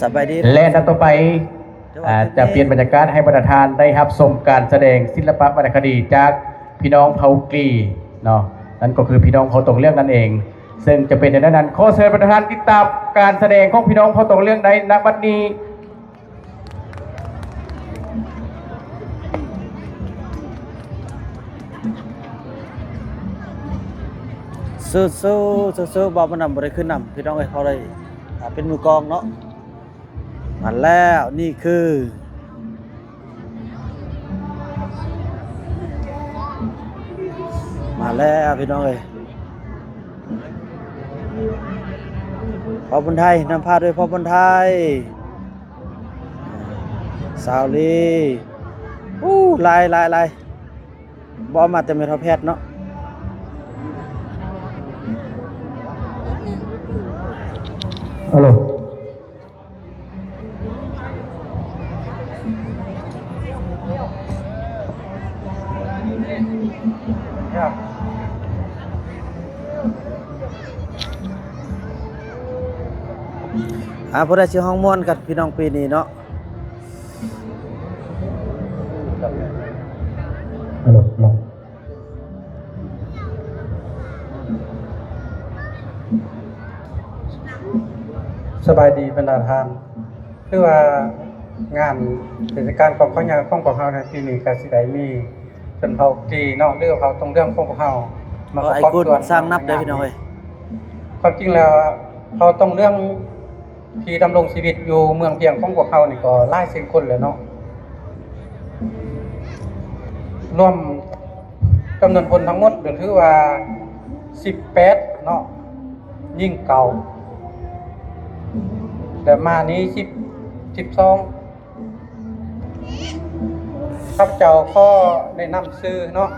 สบายดีและนัดต่อไปจะเปลี่ยนบรรยากาศให้ประธานได้รับชมการแสดงศิลปะวรรณคดีจากพี่น้องเผ่ากรีเนาะนั่นก็คือพี่น้องเผ่าตรงเรื่องนั่นเองซึ่งจะเป็นในนั้นขอเชิญประธานติดตามการแสดงของพี่น้องเผ่าตรงเรื่องในณบัดนี้สู้บอกมันนำบริขึ้นนำพี่น้องเขาเลยเป็นมือกองเนาะมาแล้วนี่คือมาแล้วพี่น้องพ่อบนไทยนำพาด้วยพ่อบนไทยสาวลีลายบอมาแต่ไม่ทอแพทย์เนาะฮัลโหลพอได้ชื่อห้องม่วนกับพี่น้องปีนี้เนาะฮัลโหลสบายดีบรรดาทานคือว่างานเทศกาลของเขาอย่างของพวกเราในปีนี้ก็สิได้มีชนเผ่าจีเนาะเรื่องเผ่าตรงเรื่องของพวกเรามาประกอบส่วนสร้างนับได้พี่น้องความจริงแล้วเขาต้องเรื่องที่ดำรงชีวิตอยู่เมืองเพียงของพวกเขานี่ก็หลายแสนคนเลยเนาะรวมจำนวนคนทั้งหมดก็ถือว่า18เนาะยิ่งเก่าแต่มานี้12ข้าพเจ้าก็ได้นำซื้อเนาะ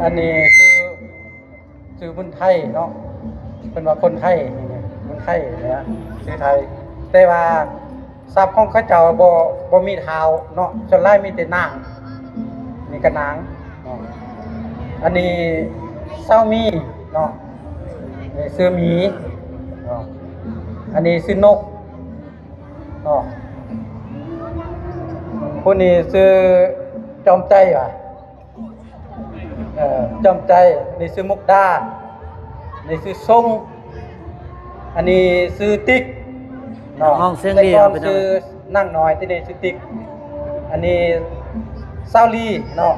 อันนี้คือซื้อบุญไทยเนาะเป็นว่าคนไทยนี่บุญไทยนะซื้อไทยแต่ว่าทรัพย์ของข้าเจ้าบ่มีเท้าเนาะส่วนไล่มีแต่นางนี่ก็นางเนาะอันนี้เศร้ามีเนาะนี่ซื้อหมีเนาะอันนี้ซื้อนกเนาะคนนี้ซื้อจอมใจว่ะจอมใจนี่ซื้อมุกดานี่ซื้อทรงอันนี้ซื้อติ๊กเนาะห้องเสียงดีครับซื้อนั่งน้อยที่นี่ซื้อติ๊กอันนี้เศร้าลีเนาะ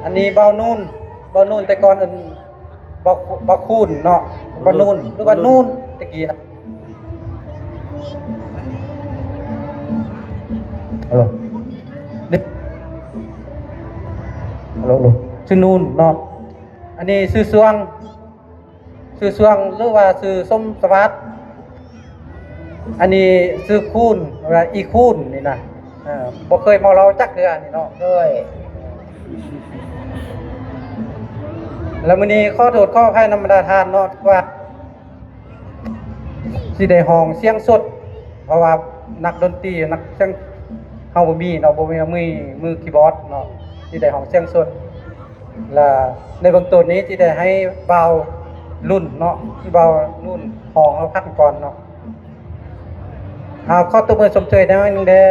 อันนี้เบานูนแต่ก่อนอันเบาคูนเนาะเบานูนหรือว่านูนตะกี้นะฮัลโหลชื่อนูนเนาะอันนี้ชื่อสวงหรือว่าชื่อส้มสวัสดิ์อันนี้ชื่อคูนหรือว่าอีคูนนี่นะบ่เคยมาเราจักเดือนนี่เนาะด้วยแล้วมื้อนี้ขอโทษขออภัยนำบรรดาทานเนาะว่าสิได้ห้องเสียงสดเพราะว่านักดนตรีนักเสียงเฮาบ่มีเนาะบ่มีมือคีย์บอร์ดเนาะสิได้ห้องเสียงสดและในเบื้องต้นนี้ที่ได้ให้เบารุ่นเนาะที่เบารุ่นห้องเอาพักก่อนเนาะข้อตัวมือสมเจยได้นึงเด้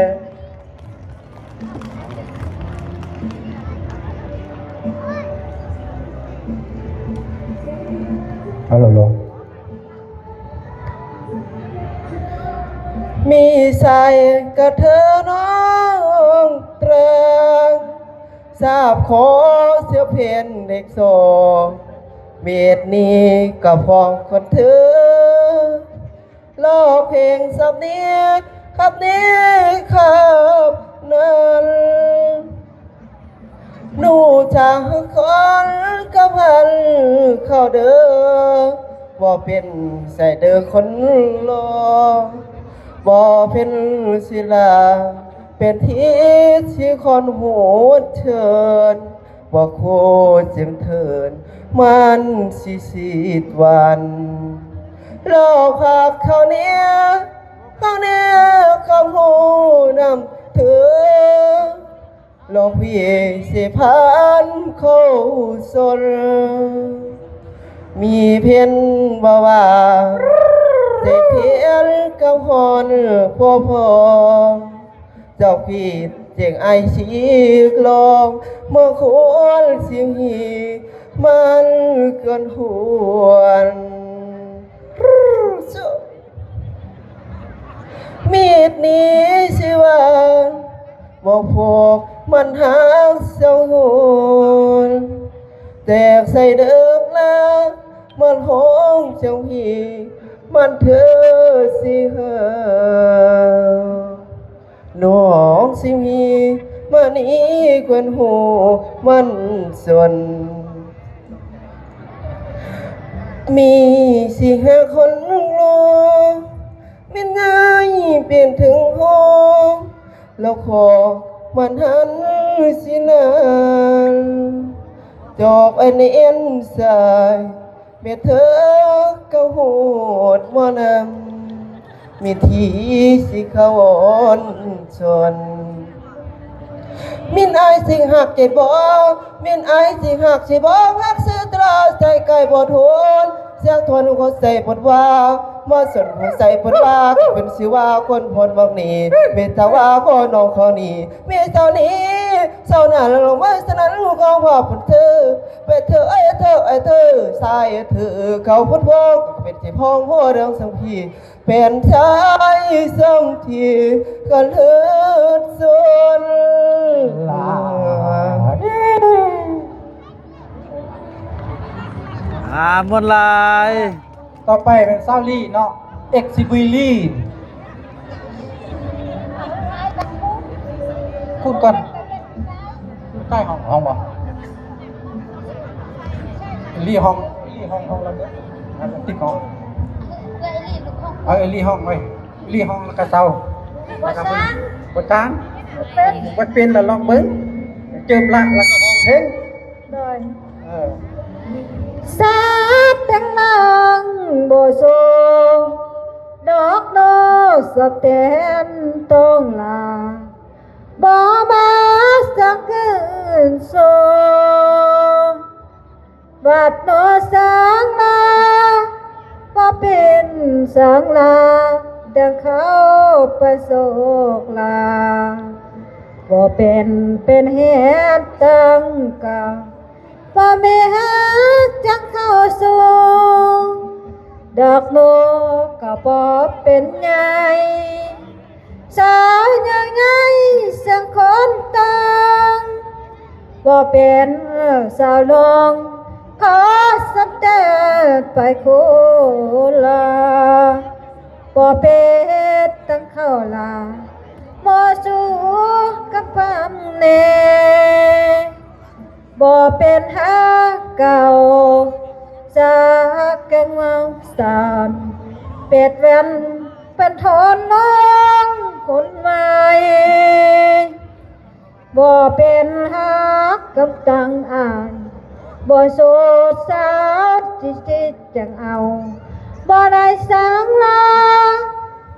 ฮัลโหลมีสายกระเทอน้องเตรงทราบขอเสียเพนเด็กโซเม็ดนี้กับฟองคนเธอรอเพลงสับนี้ครับนั้นหนูจะคนกับพันเข้าเด้อว่าเป็นใส่เด้อคนรอบ่เป็นศิลาเป็นที่ที่คนหูเชิญว่าโคจึงเถินมันสิวัน โลกหักเขาเนี้ยคำหูนำเธอ โลกพี่สิพันเข้าสนมีเพียนบ่ว่าแต่เพียนกับฮอนพ่อเจ้าพี่เจียงไอชีกลองเมื่อควรเสียงหีมันเกินหวนมีดนี้สิว่าบอกพวกมันหาเจ้าหูแตกใส่เดิมแล้วมันห้องเจ้าหีมันเธอสิหาน้องสิมีมันนี้ควนหูมันส่วนมีสิหาคนลงเป็นไงเปลี่ยนถึงห้องแล้วขอมันหันสินานจอบไอเนียนสายเมื่อเธอก็โหดว่านำมีทีสิเขาอ่อนชนมินไอสิหักใจบ่มินไอสิหักใจบ่หักซื้อตราใจไก่บ่ทนเสียงทนหัวใจปวดว่ามาสนหัวใจปวดว่าเป็นสิว่าคนพลบอกนี้เมตตาว่าขอน้องขอนี้เมีเจ้านี้เจ้าหน้าลงไว้สนั้นลูกของพ่อพุ่นเธอไปเธอไอ้เธอไอ้เธอสายเธอเขาพุ่นพองเป็นที่พ้องพ่อเรื่องสังพีเป็นชายสัมทีก็เลิศสนลา มวนหลาย ต่อไปเป็นซาลี่เนาะเอ็กซิบิลี่พูดก่อนใต้ห้องบ่ลี่ห้องเราเด้อติ๊กห้องเอาลี่ห้องไว้ลี่ห้องแล้วก็เตาแล้วก็บ่ตามบ่เป็นแล้วลองเบิ่งเจิบละแล้วก็ห้องเพลง โดย เออ สาบทั้งนางโบโซดอกโนสเตนต้องลาบ่มาสักคืนโซบัดโนสังลาบ่เป็นสังลาดังเขาประโศกลาบ่เป็นเหตุตั้งกาบ่มีฮักจักเข้าสู่ดอกโนก็บ่เป็นใหญ่สาวยังไงสังคนตังบ่เป็นสาวลงขอสักแต่ไปโคลาบ่เป็นตั้งเข้าลาบ่สู้กับความแน่บ่เป็นหาเก่าจากแกงวังสานเป็ดแว่นเป็นทอนน้องคนใหม่บ่เป็นหักกับตังอ่านบ่โสดสาวจิตจังเอาบ่ได้สังลา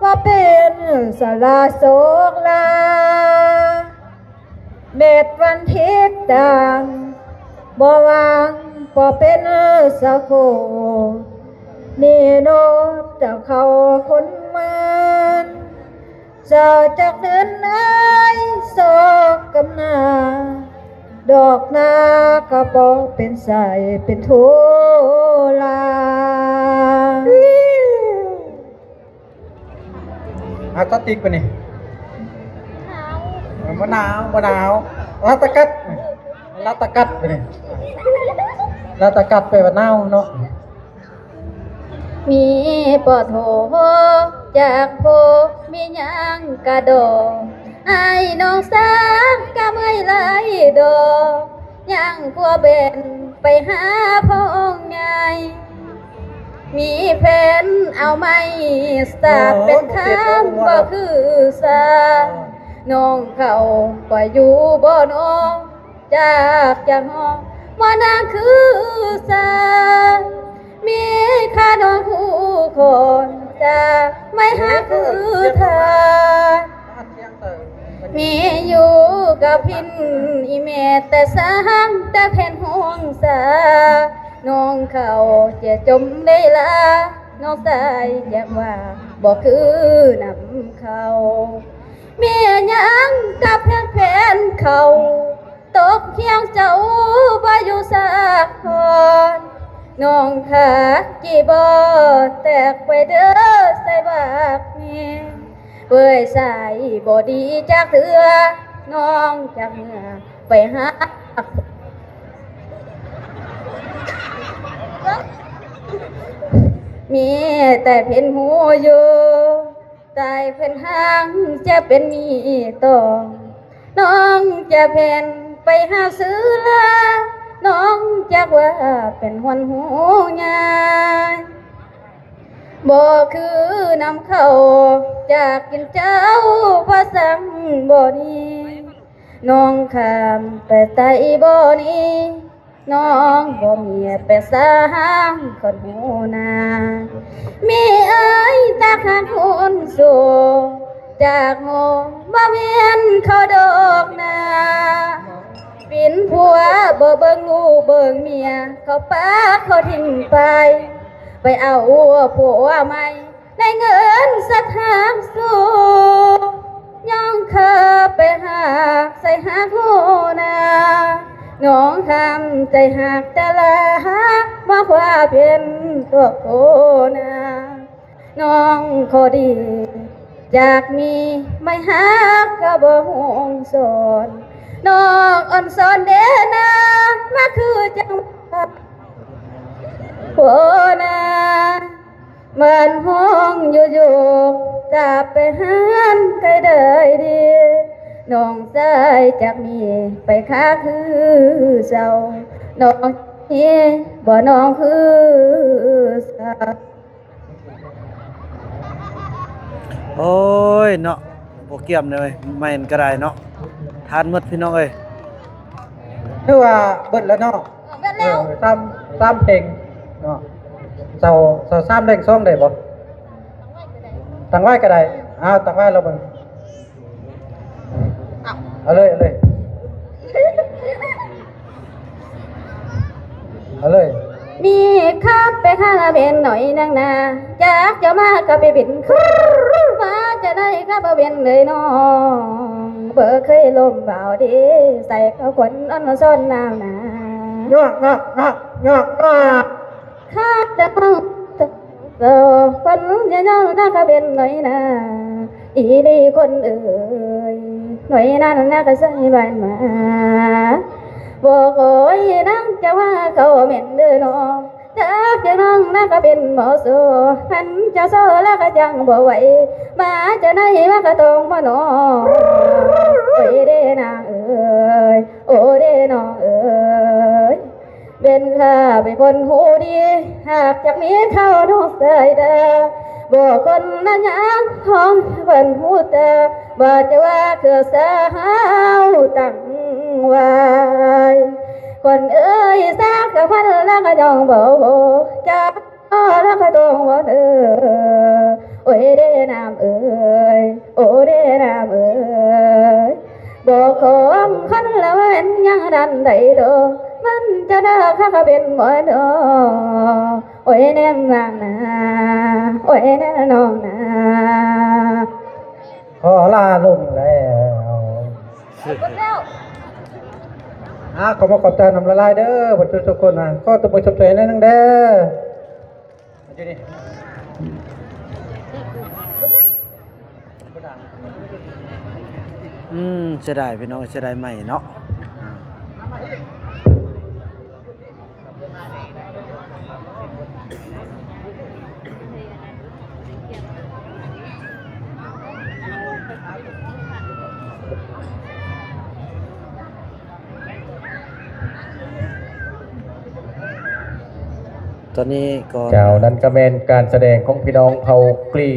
บ่เป็นสาราโศกลาเม็ดวันทิศต่างบ่วางบ่เป็นสักโคนี่โนเจ้าเขาคนมันเจ้าจากเดินไอ้โศกกำนาดอกนาก็บ่เป็นใสเป็นทุลา เอาตติ๊กไปนี่มะนาวลาตะกัดไปนี่ลาตะกัดไปมะนาวเนาะ มีปอโถจากโพมีหยังกระโดไอ้น้องสามกะเมื่อยไหลดอกยังพัวเบนไปหาพ่อองค์ใหญ่มีแฟนเอาไหม่สาบเป็นคำบ่คือสาน้องเขาก็อยู่บ่น้องจากจังห้องว่านางคือสามีข้าน้องผู้คนจะไม่หาคือเธอ มีอยู่กับพินอีแม่แต่สร้างแต่แผ่นห่วงสาน้องเขาจะจมได้ละน้องสายอยากว่าบอกคือนำเขาเมียยังกับแผ่นเขาตกเคียงเจ้าบ่อยู่สักคนน้องขากี่บ่แตกไปเด้อใส่บากเมียเปื่อยใส่บ่ดีจากเถือน้องจากเมื่อไปหามีแต่เพ่นหูอยู่ตายเพ่นหางจะเป็นมีตองน้องจะเพ่นไปหาซื้อลาน้องจากว่าเป็นหวนหูงานบ่คือนำเข้าจากกินเจ้าพระสังบ่นี้น้องข้ามไปไต่บ่นี้น้องบ่มีไปสร้างคนหูนามีเอ้ยตาข้างคนสู่จากโง่บ่เวียนเขาดอกนาปิ่นผัวบ่เบิ่งลูกเบิ่งเมียเขาป้าเขาทิ้งไปเอาผัวใหม่ได้เงินสักหางสู่ย่องเคยไปหาใส่หาคู่นาน้องทำใจหักแต่ละว่าว่าเป็นตัวโคนาน้องขอดีจากมีไม่หักก็บ่ห่วงสอนน้องอ่อนสอนเดนามาคือจังโคนาเหมือนห้องอยู่จับไปหันใครเดยดีน้องใจจากมีไปค้าคือเจ้าน้องนี่บ่น้องคือสาว โอ้ยเนาะบ่เกี่ยมเลยไม่นก็ได้เนาะทานหมดพี่น้องเอ้ย คือว่าเบิดแล้วเนาะ เบิดแล้ว ซ้ำเพลงเนาะเจ้าซ้ำเพลงซ่องได้บ่ตั้งไว้ก็ได้ตั้งไว้เราเบิ่งเอาเลยเอาเลยมีข้าไปหาเบนหน่อยนางนาจากจะมาก็ไปบินมาจะได้ก็บ่เบนเลยน้องเบอเคยลมเบาดีใส่เขาขนอ่อนซ้อนนาวนา งอกข้าจะต้องคนจะย่องน่าก็เป็นหน่อยนาอีดีคนเอ่ยหน่อยนั้นน่าก็ใส่บ้านมาบอกโอ้ยนั่งจะว่าเขาเหม็นเด้อน้องจากจะนั่งน่าก็เป็นหมอสูหันจะโซ่แล้วก็จังบ่ไหวมาจะได้ว่าก็ต้องมาน้องโอ้ยเด้นางเอ่ยโอ้เด้น้องเอ่ยเป็นข้าเป็นคนหูดีหากจากนี้เข้าน้องเสยเด้อบอกคนนั้นยังห้องเป็นหูเตอบอกจะว่าคือสาวตั้งไว้คนเอ้ยสักกับพันแล้วก็ยองบอกจะแล้วก็ต้องว่าเด้อโอ้ยเด้น้ำเอ้ยโอ้เด้น้ำเอ้ยบอกของคันแล้วเป็นยังดันได้เด้อมันจะได้ข้าก็เป็นหมอเด้อโอ้ยแน่นางนาโอ้ยแน่น้องนา ขอลาลงแล้วขอมาขอบใจนำละลายเด้อบรรทุกคนขอตัวไปชมเชยนั่นเด้ออยู่นี่ เสียดายพี่น้องเสียดายใหม่เนาะตอนนี้ก็เจ้านั้นก็เป็นการแสดงของพี่น้องเผ่ากลี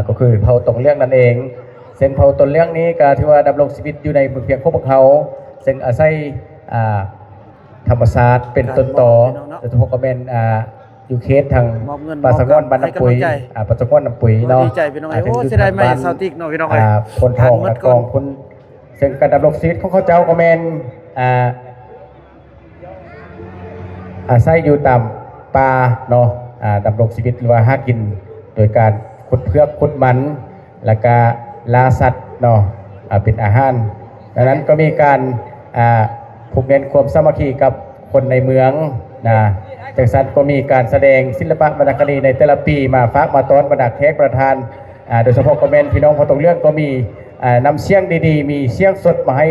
ก็คือเผ่าตรงเลี้ยงนั่นเองซึ่งเผ่าตนเลี้ยงนี้ก็ถือว่าดำรงชีวิตอยู่ในเมืองเพียงของพวกเขาซึ่งอาศัยธรรมศาสตร์เป็นต้นต่อโดยเฉพาะก็เป็น อยู่เขตทาง มอบเงิน ปราสงวนบ้านน้ำปุ๋ย ให้กำลังใจ ปราสงวนน้ำปุ๋ยเนาะ ดีใจพี่น้องเอ้ย ถึง โอ้ อยู่ เสียดายไหม ทงบ้น เสาติ๊กเนาะพี่น้องเอ้ย คนทอง ทานหมด และ ก่ ก อน องคุณซึ่งการดำรงชีวิตของเขาเจ้าก็แม่นอาศัยอยู่ตามป่าเนาะดำรงชีวิตหรือว่าหากินโดยการขุดเพือกขุดมันแล้วก็ล่าสัตว์เนาะเป็นอาหารดังนั้นก็มีการผูกเน้นความสามัคคีกับคนในเมืองนะจากนั้นก็มีการแสดงศิลปะวรรณคดีในแต่ละปีมาฝากมาต้อนบรรดาแขกประธานโดยเฉพาะคอมเมนต์พี่น้องพอตรงเรื่องก็มีนำเสียงดีๆมีเสียงสดมาให้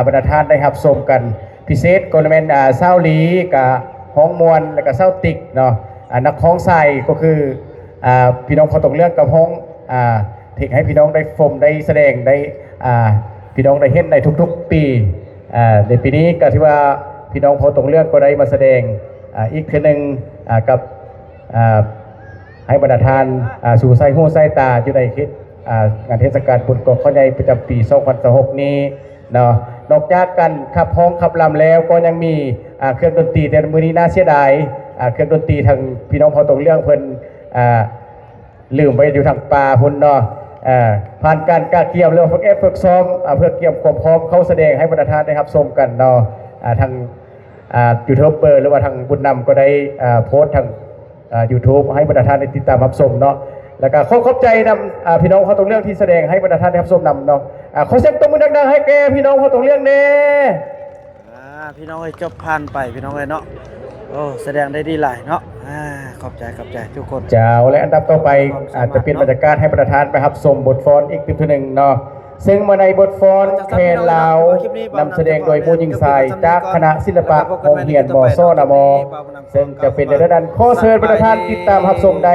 บรรดาท่านได้รับชมกันพิเศษก็เป็นเศร้าลีกับห้องมวลและก็เศร้าติกเนาะนักคล้องใส่ก็คือพี่น้องพอตรงเรื่องกับห้องถึงให้พี่น้องได้ชมได้แสดงได้พี่น้องได้เห็นในทุกๆปีในปีนี้ก็ที่ว่าพี่น้องพอตรงเรื่องก็ได้มาแสดงอีกเทื่อหนึ่งกับให้บรรดาทานสู่ไส้หู้ไส้ตาอยู่ในคิดงานเทศกาลบุญกองข้อใหญ่ประจำปี2026นี้เนาะนอกจากกันขับห้องขับลำแล้วก็ยังมีเครื่องดนตรีแต่มือนี้น่าเสียดายเครื่องดนตรีทางพี่น้องพอตรงเรื่องเพิ่นลืมไปอยู่ทางป่าพุ่นเนาะผ่านการกาเกี่ยวเรื่องฝึกฝึกซ้อมเพื่อเกี่ยวความพร้อมเขาแสดงให้บรรดาทานได้รับชมกันเนาะทางยูทูบเบอร์หรือว่าทางบุญนำก็ได้โพสต์ทางYouTube ให้บรรดาท่านได้ติดตามรับชมเนาะแล้วก็ขอบใจนำพี่น้องเขาตรงเรื่องที่แสดงให้บรรดาท่านได้รับชมนำเนาะขอเสียงตบมือดังๆให้แกพี่น้องเขาตรงเรื่องเน่พี่น้องเอ้ยจบผ่านไปพี่น้องเอ้ยเนาะโอ้แสดงได้ดีหลายเนาะขอบใจทุกคนเจ้าและอันดับต่อไปอาจจะเป็นบรรยากาศให้บรรดาท่านไปรับชมบทฟ้อนอีกทีหนึ่งเนาะซึ่งมาในบทฟ้อนแคนลาวนำแสดงโดยผู้หญิงชายจากคณะศิลปะโรงเรียนบ่อโซนามอซึ่งจะเป็นในระดับข้อเชิญประธานติดตามรับชมใด